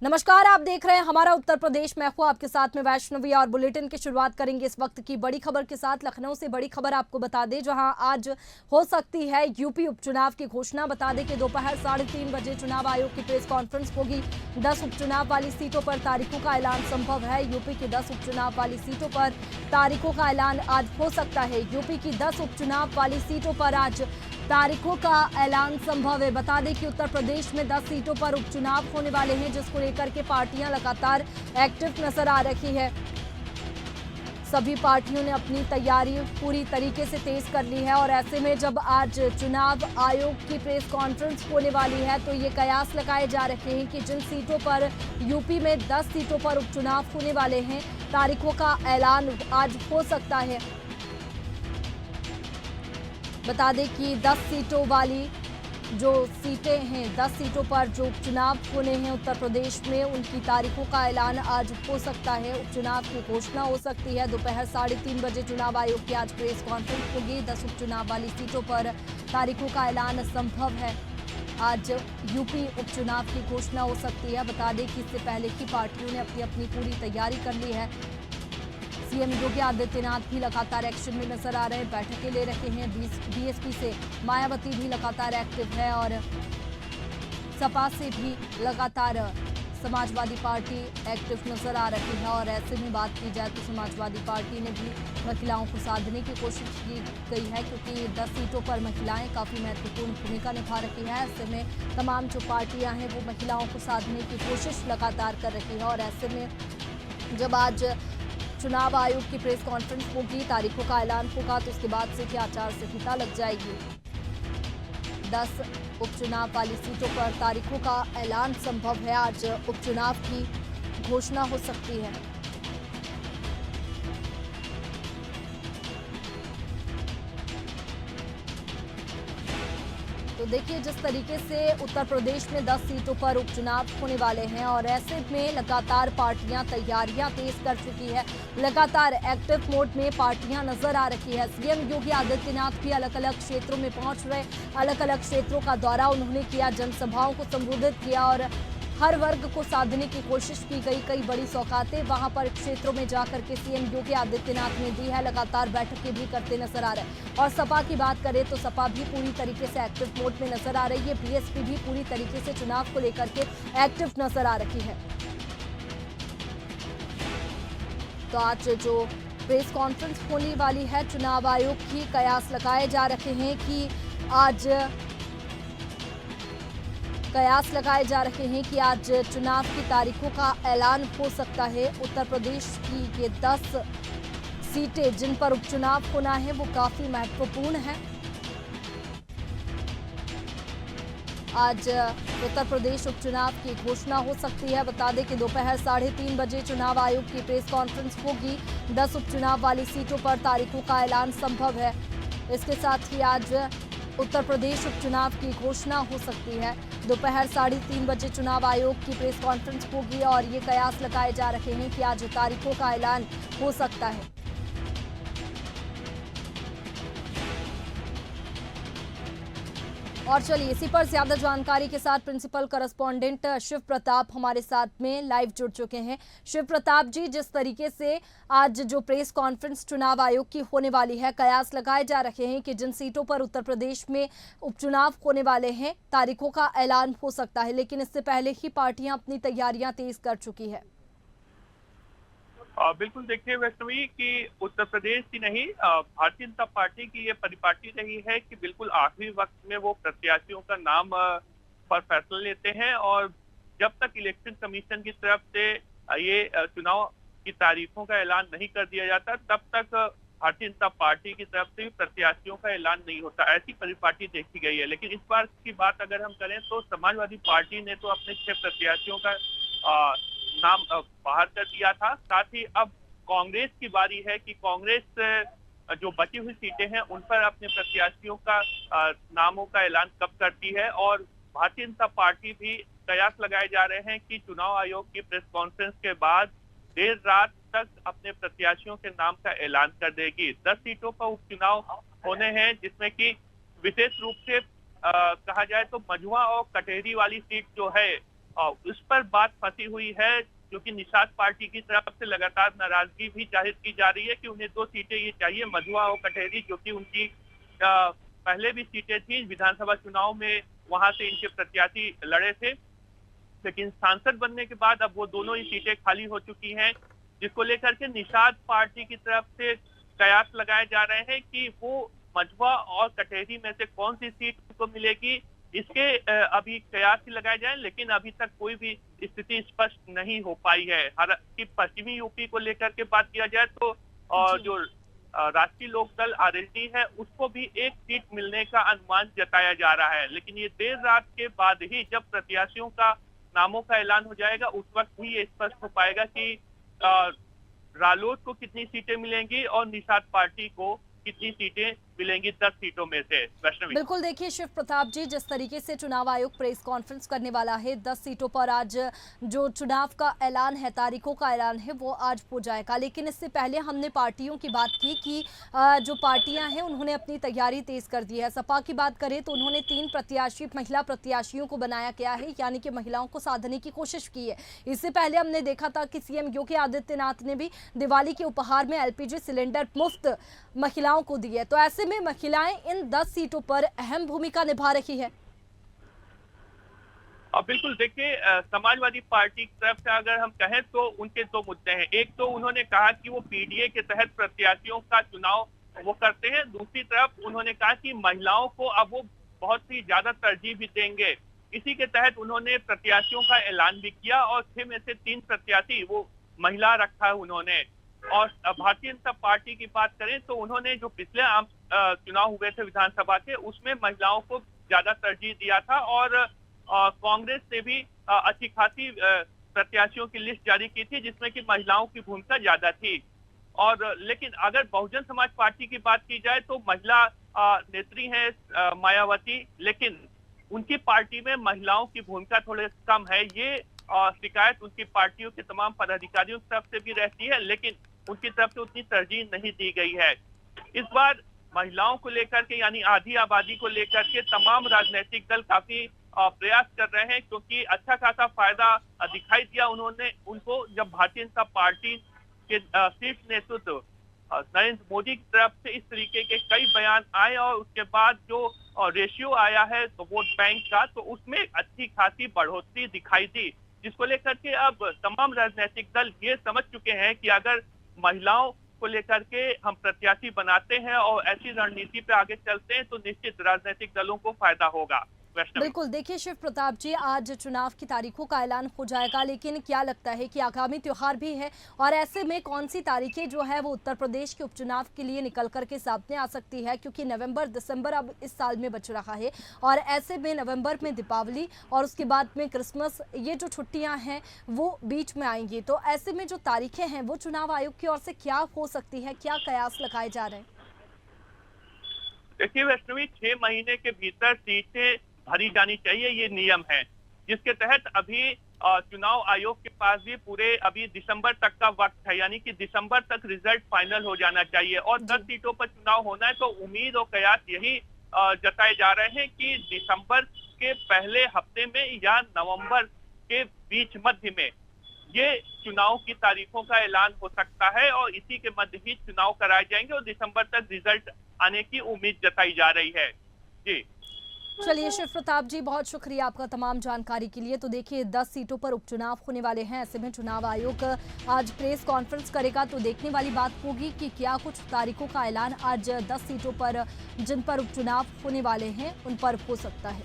नमस्कार, आप देख रहे हैं हमारा उत्तर प्रदेश। मैं हूं आपके साथ में वैष्णवी और बुलेटिन की शुरुआत करेंगे इस वक्त की बड़ी खबर के साथ। लखनऊ से बड़ी खबर आपको बता दें, जहां आज हो सकती है यूपी उपचुनाव की घोषणा। बता दें कि दोपहर 3:30 बजे चुनाव आयोग की प्रेस कॉन्फ्रेंस होगी। 10 उपचुनाव वाली सीटों पर तारीखों का ऐलान संभव है। यूपी की 10 उपचुनाव वाली सीटों पर तारीखों का ऐलान आज हो सकता है। यूपी की 10 उपचुनाव वाली सीटों पर आज तारीखों का ऐलान संभव है। बता दें कि उत्तर प्रदेश में 10 सीटों पर उपचुनाव होने वाले हैं, जिसको लेकर के पार्टियां लगातार एक्टिव नजर आ रही है। सभी पार्टियों ने अपनी तैयारी पूरी तरीके से तेज कर ली है और ऐसे में जब आज चुनाव आयोग की प्रेस कॉन्फ्रेंस होने वाली है तो ये कयास लगाए जा रहे हैं कि जिन सीटों पर यूपी में 10 सीटों पर उपचुनाव होने वाले हैं, तारीखों का ऐलान आज हो सकता है। बता दें कि 10 सीटों वाली जो सीटें हैं, 10 सीटों पर जो उपचुनाव होने हैं उत्तर प्रदेश में, उनकी तारीखों का ऐलान आज हो सकता है। उपचुनाव की घोषणा हो सकती है। दोपहर 3:30 बजे चुनाव आयोग की आज प्रेस कॉन्फ्रेंस होगी। 10 उपचुनाव वाली सीटों पर तारीखों का ऐलान संभव है। आज यूपी उपचुनाव की घोषणा हो सकती है। बता दें कि इससे पहले की पार्टियों ने अपनी अपनी पूरी तैयारी कर ली है। सीएम योगी आदित्यनाथ भी लगातार एक्शन में नजर आ रहे हैं, बैठकें ले रहे हैं। बीएसपी से मायावती भी लगातार एक्टिव है और सपा से भी लगातार समाजवादी पार्टी एक्टिव नजर आ रही है। और ऐसे में बात की जाए तो समाजवादी पार्टी ने भी महिलाओं को साधने की कोशिश की गई है, क्योंकि 10 सीटों पर महिलाएं काफी महत्वपूर्ण भूमिका निभा रही है। ऐसे में तमाम जो पार्टियां हैं वो महिलाओं को साधने की कोशिश लगातार कर रही है। और ऐसे में जब आज चुनाव आयोग की प्रेस कॉन्फ्रेंस होगी, तारीखों का ऐलान होगा, तो उसके बाद से आचार संहिता लग जाएगी। 10 उपचुनाव वाली सीटों पर तारीखों का ऐलान संभव है। आज उपचुनाव की घोषणा हो सकती है। तो देखिए, जिस तरीके से उत्तर प्रदेश में 10 सीटों पर उपचुनाव होने वाले हैं और ऐसे में लगातार पार्टियां तैयारियां तेज कर चुकी है। लगातार एक्टिव मोड में पार्टियां नजर आ रही है। सीएम योगी आदित्यनाथ भी अलग अलग क्षेत्रों में पहुंच रहे, अलग अलग क्षेत्रों का दौरा उन्होंने किया, जनसभाओं को संबोधित किया और हर वर्ग को साधने की कोशिश की गई। कई बड़ी सौगातें वहां पर क्षेत्रों में जाकर के सीएम योगी आदित्यनाथ ने दी है। लगातार बैठकें भी करते नजर आ रहे हैं। और सपा की बात करें तो सपा भी पूरी तरीके से एक्टिव मोड में नजर आ रही है। बीएसपी भी पूरी तरीके से चुनाव को लेकर के एक्टिव नजर आ रही है। तो आज जो प्रेस कॉन्फ्रेंस होने वाली है चुनाव आयोग की, कयास लगाए जा रहे हैं कि आज चुनाव की तारीखों का ऐलान हो सकता है। उत्तर प्रदेश की ये 10 सीटें जिन पर उपचुनाव होना है वो काफी महत्वपूर्ण है। आज उत्तर प्रदेश उपचुनाव की घोषणा हो सकती है। बता दें कि दोपहर 3:30 बजे चुनाव आयोग की प्रेस कॉन्फ्रेंस होगी। 10 उपचुनाव वाली सीटों पर तारीखों का ऐलान संभव है। इसके साथ ही आज उत्तर प्रदेश उपचुनाव की घोषणा हो सकती है। दोपहर 3:30 बजे चुनाव आयोग की प्रेस कॉन्फ्रेंस होगी और ये कयास लगाए जा रहे हैं कि आज तारीखों का ऐलान हो सकता है। और चलिए, इसी पर ज्यादा जानकारी के साथ प्रिंसिपल करस्पॉन्डेंट शिव प्रताप हमारे साथ में लाइव जुड़ चुके हैं। शिव प्रताप जी, जिस तरीके से आज जो प्रेस कॉन्फ्रेंस चुनाव आयोग की होने वाली है, कयास लगाए जा रहे हैं कि जिन सीटों पर उत्तर प्रदेश में उपचुनाव होने वाले हैं, तारीखों का ऐलान हो सकता है, लेकिन इससे पहले ही पार्टियां अपनी तैयारियां तेज कर चुकी है। बिल्कुल, देखिए वैष्णवी कि उत्तर प्रदेश की नहीं, भारतीय जनता पार्टी की ये परिपाटी रही है कि बिल्कुल आखिरी वक्त में वो प्रत्याशियों का नाम पर फैसला लेते हैं और जब तक इलेक्शन कमीशन की तरफ से ये चुनाव की तारीखों का ऐलान नहीं कर दिया जाता, तब तक भारतीय जनता पार्टी की तरफ से भी प्रत्याशियों का ऐलान नहीं होता। ऐसी परिपाटी देखी गई है। लेकिन इस बार की बात अगर हम करें तो समाजवादी पार्टी ने तो अपने 6 प्रत्याशियों का नाम बाहर कर दिया था। साथ ही अब कांग्रेस की बारी है कि कांग्रेस जो बची हुई सीटें हैं उन पर अपने प्रत्याशियों का नामों का ऐलान कब करती है। और भारतीय जनता पार्टी भी कयास लगाए जा रहे हैं कि चुनाव आयोग की प्रेस कॉन्फ्रेंस के बाद देर रात तक अपने प्रत्याशियों के नाम का ऐलान कर देगी। 10 सीटों पर उपचुनाव होने हैं, जिसमें कि विशेष रूप से कहा जाए तो मझुआ और कटेरी वाली सीट जो है उस पर बात फंसी हुई है, क्योंकि निषाद पार्टी की तरफ से लगातार नाराजगी भी जाहिर की जा रही है कि उन्हें 2 सीटें ये चाहिए, मधुआ और कटेहरी, जो कि उनकी पहले भी सीटें थी विधानसभा चुनाव में, वहां से इनके प्रत्याशी लड़े थे। लेकिन सांसद बनने के बाद अब वो दोनों ही सीटें खाली हो चुकी हैं, जिसको लेकर के निषाद पार्टी की तरफ से कयास लगाए जा रहे हैं कि वो मझवा और कटेहरी में से कौन सी सीट उनको मिलेगी, इसके अभी कयास ही लगाए जाए, लेकिन अभी तक कोई भी स्थिति स्पष्ट नहीं हो पाई है। हालांकि पश्चिमी यूपी को लेकर के बात किया जाए तो जो राष्ट्रीय लोकदल आरएलडी है, उसको भी एक सीट मिलने का अनुमान जताया जा रहा है, लेकिन ये देर रात के बाद ही जब प्रत्याशियों का नामों का ऐलान हो जाएगा, उस वक्त ही ये स्पष्ट हो पाएगा कि रालोद को कितनी सीटें मिलेंगी और निषाद पार्टी को कितनी सीटें मिलेंगी 10 सीटों में से। वैष्णवी, बिल्कुल, देखिए शिव प्रताप जी, जिस तरीके से चुनाव आयोग प्रेस कॉन्फ्रेंस करने वाला है, 10 सीटों पर आज जो चुनाव का ऐलान है, तारीखों का ऐलान है, वो आज हो जाएगा। लेकिन इससे पहले हमने पार्टियों की बात की कि जो पार्टियां हैं उन्होंने अपनी तैयारी तेज कर दी है। सपा की बात करें तो उन्होंने 3 प्रत्याशी महिला प्रत्याशियों को बनाया गया है, यानी कि महिलाओं को साधने की कोशिश की है। इससे पहले हमने देखा था कि सीएम योगी आदित्यनाथ ने भी दिवाली के उपहार में एलपीजी सिलेंडर मुफ्त महिलाओं को दिए। तो ऐसे में महिलाएं इन 10 सीटों पर अहम भूमिका निभा रही है। अब बिल्कुल देखिए, समाजवादी पार्टी की तरफ से अगर हम कहें तो उनके 2 मुद्दे हैं। एक तो उन्होंने कहा कि वो पीडीए के तहत प्रत्याशियों का चुनाव वो करते हैं, दूसरी तरफ उन्होंने कहा कि महिलाओं को अब वो बहुत ही ज्यादा तरजीह भी देंगे। इसी के तहत उन्होंने प्रत्याशियों का ऐलान भी किया और 6 में से 3 प्रत्याशी वो महिला रखा है उन्होंने। और भारतीय जनता पार्टी की बात करें तो उन्होंने जो पिछले आम चुनाव हुए थे विधानसभा के, उसमें महिलाओं को ज्यादा तरजीह दिया था और कांग्रेस से भी अच्छी खासी प्रत्याशियों की लिस्ट जारी की थी, जिसमें कि महिलाओं की भूमिका ज्यादा थी। और लेकिन अगर बहुजन समाज पार्टी की बात की जाए तो महिला नेत्री हैं मायावती, लेकिन उनकी पार्टी में महिलाओं की भूमिका थोड़े कम है। ये शिकायत उनकी पार्टियों के तमाम पदाधिकारियों की तरफ से भी रहती है, लेकिन उनकी तरफ से उतनी तरजीह नहीं दी गई है। इस बार महिलाओं को लेकर के, यानी आधी आबादी को लेकर के तमाम राजनीतिक दल काफी प्रयास कर रहे हैं, क्योंकि अच्छा खासा फायदा दिखाई दिया उनको जब भारतीय जनता पार्टी के शीर्ष नेतृत्व नरेंद्र मोदी की तरफ से इस तरीके के कई बयान आए और उसके बाद जो रेशियो आया है तो वोट बैंक का, तो उसमें अच्छी खासी बढ़ोतरी दिखाई दी, जिसको लेकर के अब तमाम राजनीतिक दल ये समझ चुके हैं कि अगर महिलाओं को लेकर के हम प्रत्याशी बनाते हैं और ऐसी रणनीति पे आगे चलते हैं तो निश्चित राजनीतिक दलों को फायदा होगा। बिल्कुल, देखिए शिव प्रताप जी, आज चुनाव की तारीखों का ऐलान हो जाएगा, लेकिन क्या लगता है कि आगामी त्योहार भी है और ऐसे में कौन सी तारीखें जो है वो उत्तर प्रदेश के उपचुनाव के लिए निकल करके सामने आ सकती है, क्योंकि नवंबर दिसंबर अब इस साल में बच रहा है और ऐसे में नवंबर में दीपावली और उसके बाद में क्रिसमस, ये जो छुट्टियां हैं वो बीच में आएंगी। तो ऐसे में जो तारीखें हैं वो चुनाव आयोग की ओर से क्या हो सकती है, क्या कयास लगाए जा रहे हैं? देखिए वैष्णवी, 6 महीने के भीतर सीटें भरी जानी चाहिए, ये नियम है, जिसके तहत अभी चुनाव आयोग के पास भी पूरे अभी दिसंबर तक का वक्त है, यानी कि दिसंबर तक रिजल्ट फाइनल हो जाना चाहिए और 10 सीटों पर चुनाव होना है। तो उम्मीद और कयास यही जताए जा रहे हैं कि दिसंबर के पहले हफ्ते में या नवंबर के बीच मध्य में ये चुनाव की तारीखों का ऐलान हो सकता है और इसी के मध्य ही चुनाव कराए जाएंगे और दिसंबर तक रिजल्ट आने की उम्मीद जताई जा रही है। जी चलिए शिव प्रताप जी, बहुत शुक्रिया आपका तमाम जानकारी के लिए। तो देखिए 10 सीटों पर उपचुनाव होने वाले हैं, ऐसे में चुनाव आयोग आज प्रेस कॉन्फ्रेंस करेगा, तो देखने वाली बात होगी कि क्या कुछ तारीखों का ऐलान आज 10 सीटों पर जिन पर उपचुनाव होने वाले हैं उन पर हो सकता है।